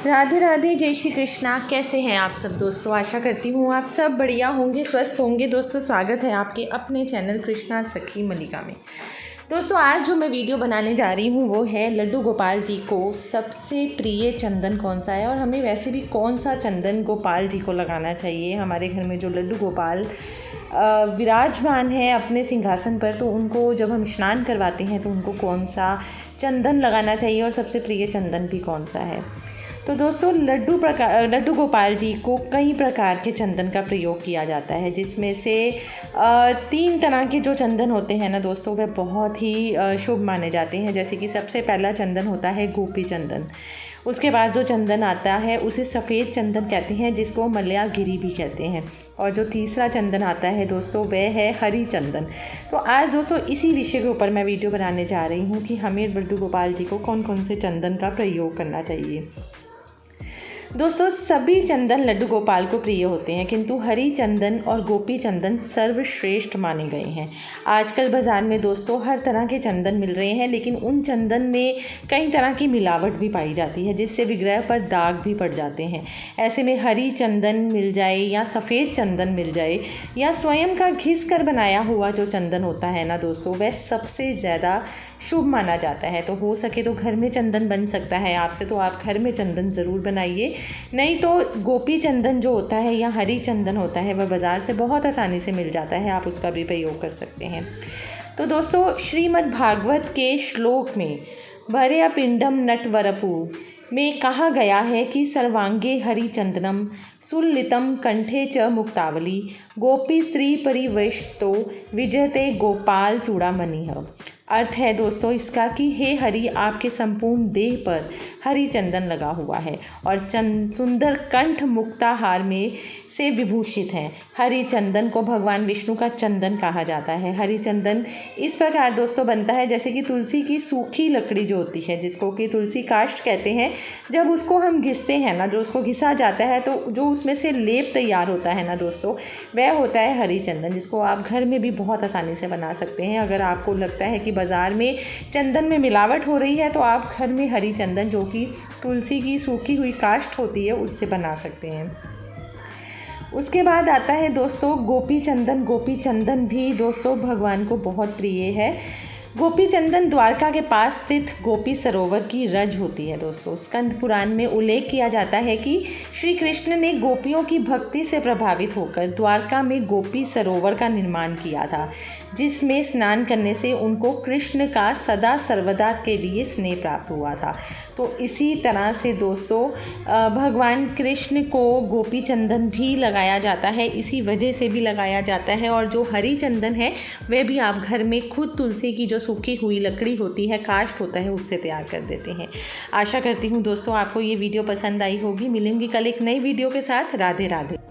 राधे राधे, जय श्री कृष्णा। कैसे हैं आप सब दोस्तों? आशा करती हूँ आप सब बढ़िया होंगे, स्वस्थ होंगे। दोस्तों स्वागत है आपके अपने चैनल कृष्णा सखी मल्लिका में। दोस्तों आज जो मैं वीडियो बनाने जा रही हूँ वो है लड्डू गोपाल जी को सबसे प्रिय चंदन कौन सा है, और हमें वैसे भी कौन सा चंदन गोपाल जी को लगाना चाहिए। हमारे घर में जो लड्डू गोपाल विराजमान है अपने सिंहासन पर, तो उनको जब हम स्नान करवाते हैं तो उनको कौन सा चंदन लगाना चाहिए और सबसे प्रिय चंदन भी कौन सा है। तो दोस्तों लड्डू गोपाल जी को कई प्रकार के चंदन का प्रयोग किया जाता है, जिसमें से 3 तरह के जो चंदन होते हैं ना दोस्तों, वह बहुत ही शुभ माने जाते हैं। जैसे कि सबसे पहला चंदन होता है गोपी चंदन। उसके बाद जो चंदन आता है उसे सफ़ेद चंदन कहते हैं, जिसको मलयागिरी भी कहते हैं। और जो तीसरा चंदन आता है दोस्तों वह है हरी चंदन। तो आज दोस्तों इसी विषय के ऊपर मैं वीडियो बनाने जा रही हूँ कि हमें लड्डू गोपाल जी को कौन कौन से चंदन का प्रयोग करना चाहिए। दोस्तों सभी चंदन लड्डू गोपाल को प्रिय होते हैं, किंतु हरी चंदन और गोपी चंदन सर्वश्रेष्ठ माने गए हैं। आजकल बाज़ार में दोस्तों हर तरह के चंदन मिल रहे हैं, लेकिन उन चंदन में कई तरह की मिलावट भी पाई जाती है, जिससे विग्रह पर दाग भी पड़ जाते हैं। ऐसे में हरी चंदन मिल जाए या सफ़ेद चंदन मिल जाए या स्वयं का घिस कर बनाया हुआ जो चंदन होता है ना दोस्तों, वह सबसे ज़्यादा शुभ माना जाता है। तो हो सके तो घर में चंदन बन सकता है आपसे, तो आप घर में चंदन ज़रूर बनाइए। नहीं तो गोपी चंदन जो होता है या हरी चंदन होता है वह बाज़ार से बहुत आसानी से मिल जाता है, आप उसका भी प्रयोग कर सकते हैं। तो दोस्तों श्रीमद् भागवत के श्लोक में भर्या पिंडम नटवरपु में कहा गया है कि सर्वांगे हरि चंदनम सुललितम कंठे च मुक्तावली गोपी स्त्री परिवेष्टो विजयते गोपाल चूड़ामणिः। अर्थ है दोस्तों इसका कि हे हरि, आपके संपूर्ण देह पर हरि चंदन लगा हुआ है और सुंदर कंठ मुक्ताहार में से विभूषित हैं। हरि चंदन को भगवान विष्णु का चंदन कहा जाता है। हरि चंदन इस प्रकार दोस्तों बनता है जैसे कि तुलसी की सूखी लकड़ी जो होती है, जिसको कि तुलसी काष्ठ कहते हैं, जब उसको हम घिसते हैं ना, जो उसको घिसा जाता है तो जो उसमें से लेप तैयार होता है ना दोस्तों, वह होता है हरी चंदन, जिसको आप घर में भी बहुत आसानी से बना सकते हैं। अगर आपको लगता है कि बाज़ार में चंदन में मिलावट हो रही है, तो आप घर में हरी चंदन जो कि तुलसी की सूखी हुई काष्ठ होती है उससे बना सकते हैं। उसके बाद आता है दोस्तों गोपी चंदन। गोपी चंदन भी दोस्तों भगवान को बहुत प्रिय है। गोपी चंदन द्वारका के पास स्थित गोपी सरोवर की रज होती है दोस्तों। स्कंद पुराण में उल्लेख किया जाता है कि श्री कृष्ण ने गोपियों की भक्ति से प्रभावित होकर द्वारका में गोपी सरोवर का निर्माण किया था, जिसमें स्नान करने से उनको कृष्ण का सदा सर्वदा के लिए स्नेह प्राप्त हुआ था। तो इसी तरह से दोस्तों भगवान कृष्ण को गोपी चंदन भी लगाया जाता है, इसी वजह से भी लगाया जाता है। और जो हरी चंदन है वह भी आप घर में खुद तुलसी की जो सूखी हुई लकड़ी होती है, काष्ठ होता है, उससे तैयार कर देते हैं। आशा करती हूँ दोस्तों आपको ये वीडियो पसंद आई होगी। मिलेंगी कल एक नई वीडियो के साथ। राधे राधे।